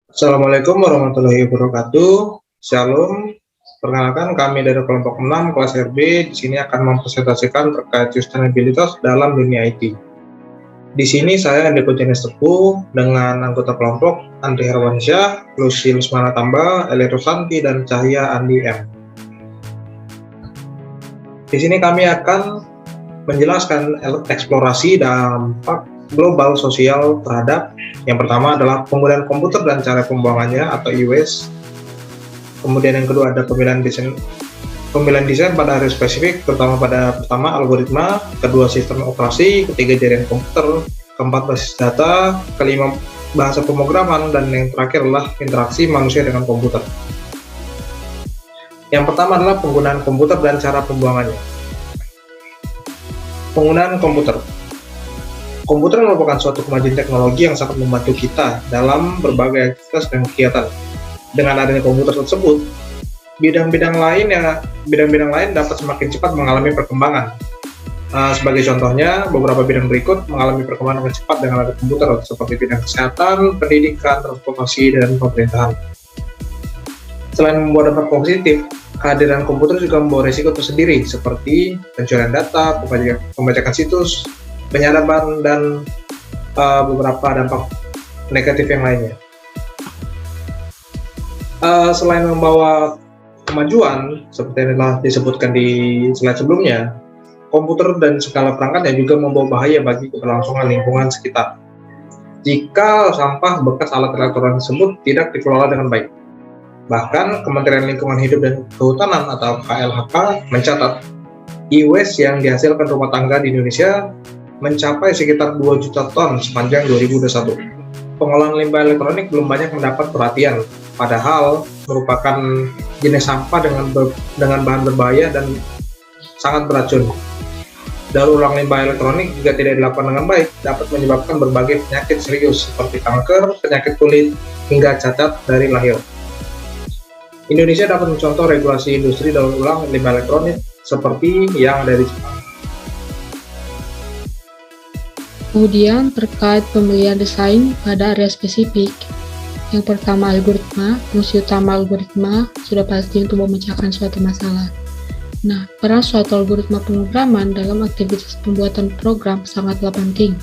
Assalamualaikum warahmatullahi wabarakatuh. Shalom. Perkenalkan kami dari kelompok 6 kelas RB di sini akan mempresentasikan terkait sustainabilitas dalam dunia IT. Di sini saya Andiko Jenis Teguh dengan anggota kelompok Andri Herwansyah, Lucy Lusmana Tamba, Eli Rosanti, dan Cahya Andi M. Di sini kami akan menjelaskan eksplorasi dampak global sosial terhadap yang pertama adalah penggunaan komputer dan cara pembuangannya atau e-waste. Kemudian yang kedua ada pemilihan desain pada area spesifik, terutama pada pertama algoritma, kedua sistem operasi, ketiga jaringan komputer, keempat basis data, kelima bahasa pemrograman, dan yang terakhir adalah interaksi manusia dengan komputer. Yang pertama adalah penggunaan komputer dan cara pembuangannya. Penggunaan komputer. Komputer merupakan suatu kemajuan teknologi yang sangat membantu kita dalam berbagai aktivitas dan kegiatan. Dengan adanya komputer tersebut, bidang-bidang lain dapat semakin cepat mengalami perkembangan. Sebagai contohnya, beberapa bidang berikut mengalami perkembangan dengan cepat dengan adanya komputer, seperti bidang kesehatan, pendidikan, transportasi, dan pemerintahan. Selain membawa dampak positif, kehadiran komputer juga membawa risiko tersendiri, seperti pencurian data, pembajakan situs, penyadapan, dan beberapa dampak negatif yang lainnya. Selain membawa kemajuan, seperti yang telah disebutkan di slide sebelumnya, komputer dan segala perangkatnya juga membawa bahaya bagi keberlangsungan lingkungan sekitar. Jika sampah bekas alat elektronik tersebut tidak dikelola dengan baik. Bahkan, Kementerian Lingkungan Hidup dan Kehutanan atau KLHK mencatat e-waste yang dihasilkan rumah tangga di Indonesia mencapai sekitar 2 juta ton sepanjang 2021. Pengolahan limbah elektronik belum banyak mendapat perhatian, padahal merupakan jenis sampah dengan bahan berbahaya dan sangat beracun. Daur ulang limbah elektronik jika tidak dilakukan dengan baik dapat menyebabkan berbagai penyakit serius seperti kanker, penyakit kulit, hingga cacat dari lahir. Indonesia dapat mencontoh regulasi industri daur ulang limbah elektronik seperti yang ada di Jepang. Kemudian terkait pemilihan desain pada area spesifik. Yang pertama algoritma, fungsi utama algoritma sudah pasti untuk memecahkan suatu masalah. Nah, peran suatu algoritma pemrograman dalam aktivitas pembuatan program sangatlah penting,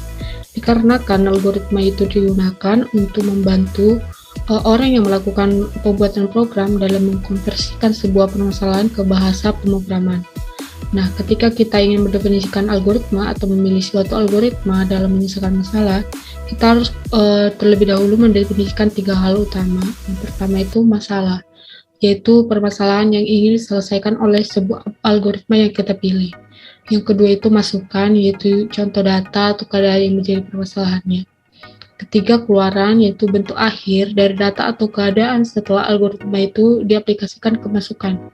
dikarenakan algoritma itu digunakan untuk membantu orang yang melakukan pembuatan program dalam mengkonversikan sebuah permasalahan ke bahasa pemrograman. Nah, ketika kita ingin mendefinisikan algoritma atau memilih suatu algoritma dalam menyelesaikan masalah, kita harus terlebih dahulu mendefinisikan 3 hal utama. Yang pertama itu masalah, yaitu permasalahan yang ingin diselesaikan oleh sebuah algoritma yang kita pilih. Yang kedua itu masukan, yaitu contoh data atau keadaan yang menjadi permasalahannya. Ketiga, keluaran, yaitu bentuk akhir dari data atau keadaan setelah algoritma itu diaplikasikan ke masukan.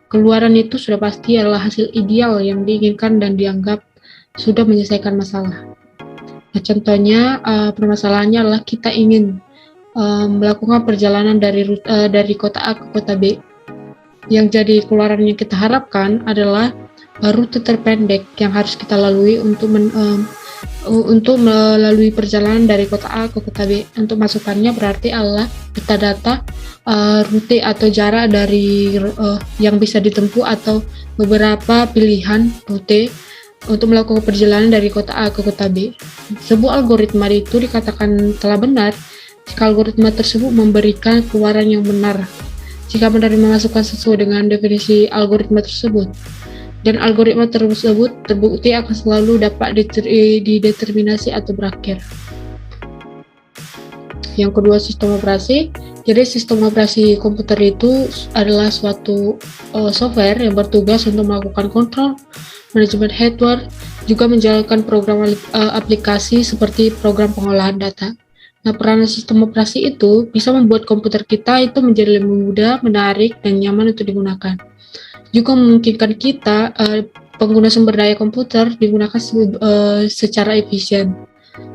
Keluaran itu sudah pasti adalah hasil ideal yang diinginkan dan dianggap sudah menyelesaikan masalah. Nah, contohnya permasalahannya adalah kita ingin melakukan perjalanan dari kota A ke kota B. Yang jadi keluaran yang kita harapkan adalah rute terpendek yang harus kita lalui untuk melalui perjalanan dari kota A ke kota B. Untuk masukannya berarti adalah data rute atau jarak dari yang bisa ditempuh atau beberapa pilihan rute untuk melakukan perjalanan dari kota A ke kota B. Sebuah algoritma itu dikatakan telah benar jika algoritma tersebut memberikan keluaran yang benar, jika menerima masukan sesuai dengan definisi algoritma tersebut. Dan algoritma tersebut terbukti akan selalu dapat dideterminasi atau berakhir. Yang kedua, sistem operasi. Jadi sistem operasi komputer itu adalah suatu software yang bertugas untuk melakukan kontrol, manajemen hardware, juga menjalankan program aplikasi seperti program pengolahan data. Nah, peranan sistem operasi itu bisa membuat komputer kita itu menjadi lebih mudah, menarik, dan nyaman untuk digunakan. Juga memungkinkan kita pengguna sumber daya komputer digunakan secara efisien.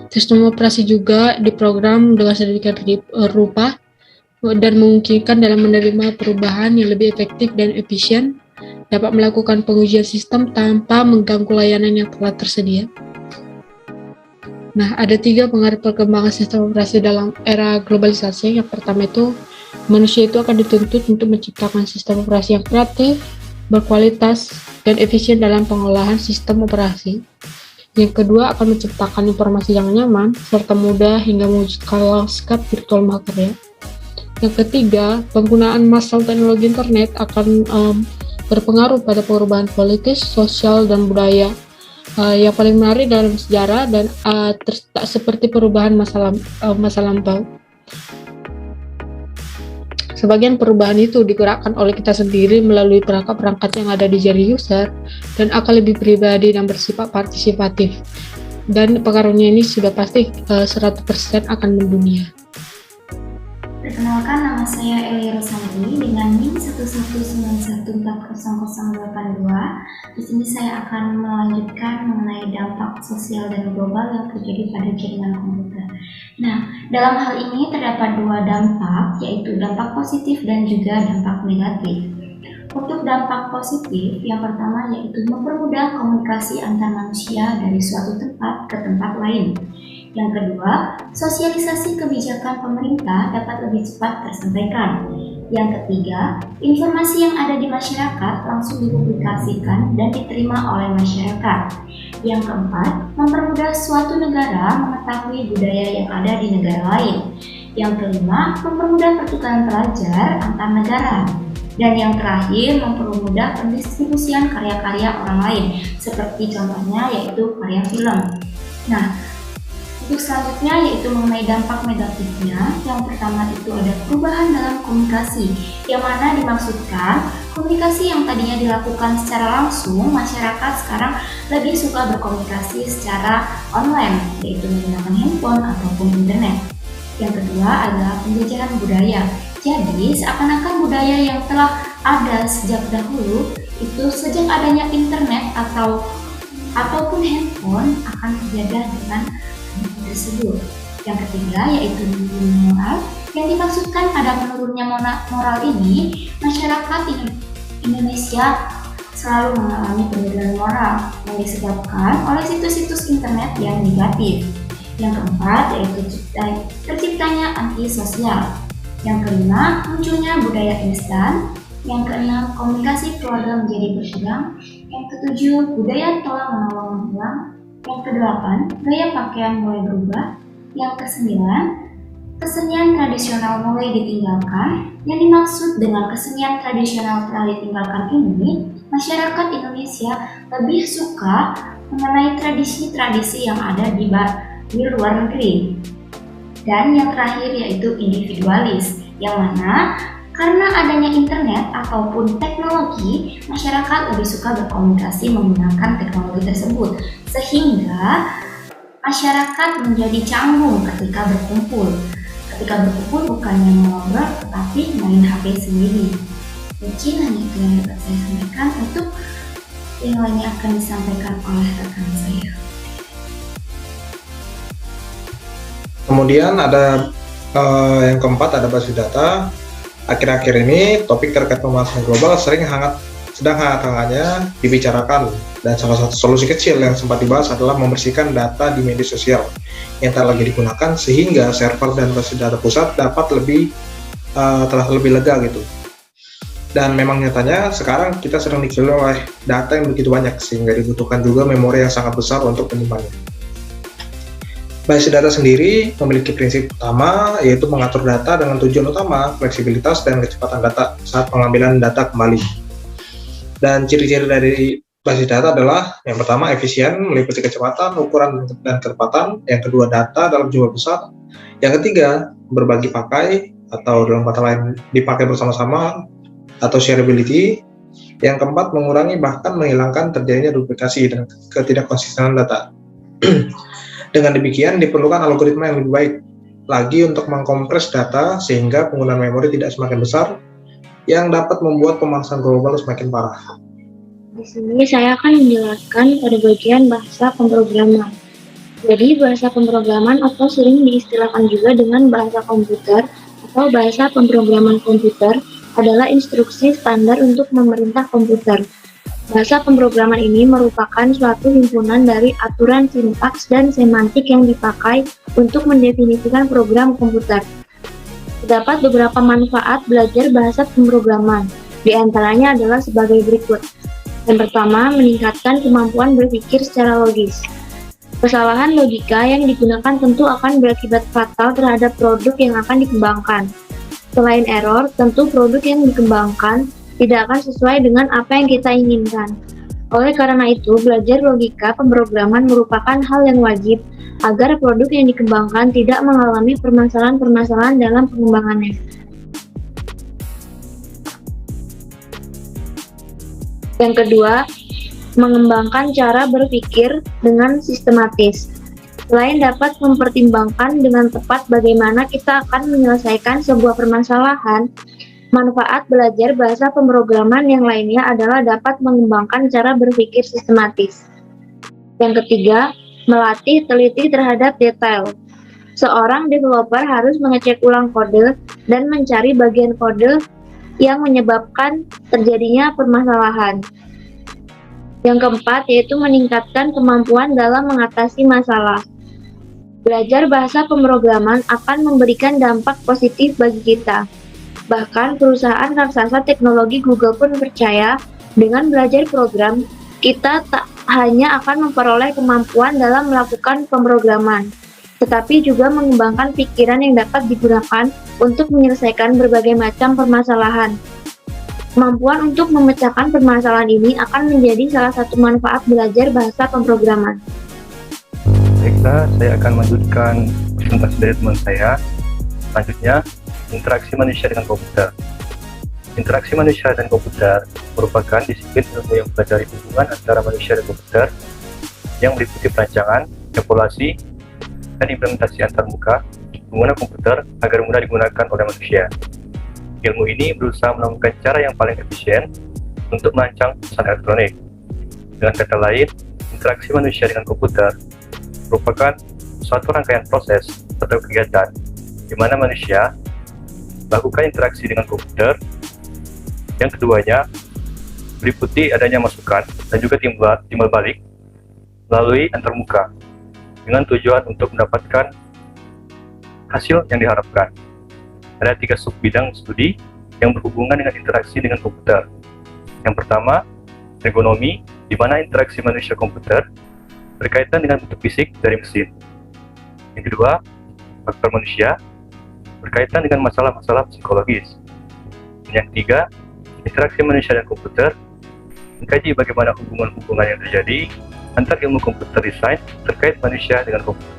Sistem operasi juga diprogram dengan sedemikian rupa dan memungkinkan dalam menerima perubahan yang lebih efektif dan efisien, dapat melakukan pengujian sistem tanpa mengganggu layanan yang telah tersedia. Nah, ada 3 pengaruh perkembangan sistem operasi dalam era globalisasi. Yang pertama itu, manusia itu akan dituntut untuk menciptakan sistem operasi yang kreatif, berkualitas, dan efisien dalam pengolahan sistem operasi. Yang kedua, akan menciptakan informasi yang nyaman, serta mudah hingga mewujudkan lanskap virtual mahakarya. Yang ketiga, penggunaan massal teknologi internet akan berpengaruh pada perubahan politis, sosial, dan budaya. Yang paling menarik dalam sejarah dan tak seperti perubahan masa lampau. Sebagian perubahan itu digerakkan oleh kita sendiri melalui perangkat-perangkat yang ada di jari user dan akan lebih pribadi dan bersifat partisipatif. Dan pengaruhnya ini sudah pasti 100% akan mendunia. Perkenalkan, nama saya Eli Rosandi dengan NIM 119140082. Di sini saya akan melanjutkan mengenai dampak sosial dan global yang terjadi pada jaringan komputer. Nah, dalam hal ini terdapat 2 dampak, yaitu dampak positif dan juga dampak negatif. Untuk dampak positif, yang pertama yaitu mempermudah komunikasi antar manusia dari suatu tempat ke tempat lain. Yang kedua, sosialisasi kebijakan pemerintah dapat lebih cepat tersampaikan. Yang ketiga, informasi yang ada di masyarakat langsung dipublikasikan dan diterima oleh masyarakat. Yang keempat, mempermudah suatu negara mengetahui budaya yang ada di negara lain. Yang kelima, mempermudah pertukaran pelajar antar negara. Dan yang terakhir, mempermudah pendistribusian karya-karya orang lain, seperti contohnya yaitu karya film. Nah, untuk selanjutnya yaitu mengenai dampak negatifnya. Yang pertama itu ada perubahan dalam komunikasi, yang mana dimaksudkan komunikasi yang tadinya dilakukan secara langsung, masyarakat sekarang lebih suka berkomunikasi secara online, yaitu menggunakan handphone ataupun internet. Yang kedua adalah penjajahan budaya. Jadi seakan-akan budaya yang telah ada sejak dahulu itu sejak adanya internet ataupun handphone akan terjaga dengan tersebut. Yang ketiga yaitu moral, yang dimaksudkan pada menurunnya moral ini, masyarakat Indonesia selalu mengalami penurunan moral yang disebabkan oleh situs-situs internet yang negatif. Yang keempat yaitu terciptanya antisosial. Yang kelima, munculnya budaya instan. Yang keenam, komunikasi keluarga menjadi berkurang. Yang ketujuh, budaya tolong-menolong menghilang. Yang kedelapan, gaya pakaian mulai berubah. Yang kesembilan, kesenian tradisional mulai ditinggalkan. Yang dimaksud dengan kesenian tradisional telah ditinggalkan ini, masyarakat Indonesia lebih suka mengenai tradisi-tradisi yang ada di luar negeri. Dan yang terakhir yaitu individualis, yang mana karena adanya internet ataupun teknologi, masyarakat lebih suka berkomunikasi menggunakan teknologi tersebut, sehingga masyarakat menjadi canggung ketika berkumpul. Ketika berkumpul bukannya ngobrol, tetapi main HP sendiri. Mungkin hanya itu yang dapat saya sampaikan. Untuk yang lainnya akan disampaikan oleh rekan saya. Kemudian ada yang keempat, ada basis data. Akhir-akhir ini topik terkait pemanasan global sedang hangat-hangatnya dibicarakan, dan salah satu solusi kecil yang sempat dibahas adalah membersihkan data di media sosial yang tak lagi digunakan, sehingga server dan basis data pusat dapat telah lebih lega gitu. Dan memang nyatanya sekarang kita sedang dikelilingi oleh data yang begitu banyak, sehingga dibutuhkan juga memori yang sangat besar untuk menyimpannya. Basis data sendiri memiliki prinsip utama, yaitu mengatur data dengan tujuan utama, fleksibilitas dan kecepatan data saat pengambilan data kembali. Dan ciri-ciri dari basis data adalah, yang pertama efisien, meliputi kecepatan, ukuran, dan ketepatan. Yang kedua, data dalam jumlah besar. Yang ketiga, berbagi pakai, atau dalam kata lain dipakai bersama-sama, atau shareability. Yang keempat, mengurangi bahkan menghilangkan terjadinya duplikasi dan ketidakkonsistenan data. Dengan demikian, diperlukan algoritma yang lebih baik lagi untuk mengkompres data sehingga penggunaan memori tidak semakin besar, yang dapat membuat pemanasan global semakin parah. Di sini saya akan menjelaskan pada bagian bahasa pemrograman. Jadi bahasa pemrograman atau sering diistilahkan juga dengan bahasa komputer atau bahasa pemrograman komputer adalah instruksi standar untuk memerintah komputer. Bahasa pemrograman ini merupakan suatu himpunan dari aturan sintaks dan semantik yang dipakai untuk mendefinisikan program komputer. Terdapat beberapa manfaat belajar bahasa pemrograman, di antaranya adalah sebagai berikut. Yang pertama, meningkatkan kemampuan berpikir secara logis. Kesalahan logika yang digunakan tentu akan berakibat fatal terhadap produk yang akan dikembangkan. Selain error, tentu produk yang dikembangkan tidak akan sesuai dengan apa yang kita inginkan. Oleh karena itu, belajar logika pemrograman merupakan hal yang wajib agar produk yang dikembangkan tidak mengalami permasalahan-permasalahan dalam pengembangannya. Yang kedua, mengembangkan cara berpikir dengan sistematis. Selain dapat mempertimbangkan dengan tepat bagaimana kita akan menyelesaikan sebuah permasalahan, manfaat belajar bahasa pemrograman yang lainnya adalah dapat mengembangkan cara berpikir sistematis. Yang ketiga, melatih teliti terhadap detail. Seorang developer harus mengecek ulang kode dan mencari bagian kode yang menyebabkan terjadinya permasalahan. Yang keempat, yaitu meningkatkan kemampuan dalam mengatasi masalah. Belajar bahasa pemrograman akan memberikan dampak positif bagi kita. Bahkan perusahaan raksasa teknologi Google pun percaya dengan belajar program, kita tak hanya akan memperoleh kemampuan dalam melakukan pemrograman, tetapi juga mengembangkan pikiran yang dapat digunakan untuk menyelesaikan berbagai macam permasalahan. Kemampuan untuk memecahkan permasalahan ini akan menjadi salah satu manfaat belajar bahasa pemrograman. Baiklah, saya akan melanjutkan presentasi dari teman saya. Selanjutnya, interaksi manusia dengan komputer. Interaksi manusia dan komputer merupakan disiplin ilmu yang mempelajari hubungan antara manusia dan komputer yang meliputi perancangan, evaluasi, dan implementasi antarmuka pengguna komputer agar mudah digunakan oleh manusia. Ilmu ini berusaha menemukan cara yang paling efisien untuk merancang pesan elektronik. Dengan kata lain, interaksi manusia dengan komputer merupakan suatu rangkaian proses atau kegiatan di mana manusia melakukan interaksi dengan komputer. Yang keduanya meliputi adanya masukan dan juga timbal balik melalui antarmuka dengan tujuan untuk mendapatkan hasil yang diharapkan. Ada 3 subbidang studi yang berhubungan dengan interaksi dengan komputer. Yang pertama, ergonomi, di mana interaksi manusia komputer berkaitan dengan bentuk fisik dari mesin. Yang kedua, faktor manusia, berkaitan dengan masalah-masalah psikologis. Dan yang ketiga, interaksi manusia dan komputer, mengkaji bagaimana hubungan-hubungan yang terjadi antar ilmu komputer desain terkait manusia dengan komputer.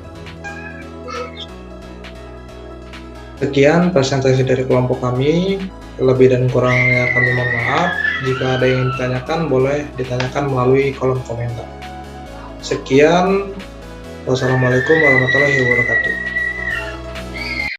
Sekian presentasi dari kelompok kami. Lebih dan kurangnya kami mohon maaf. Jika ada yang ditanyakan, boleh ditanyakan melalui kolom komentar. Sekian, wassalamualaikum warahmatullahi wabarakatuh.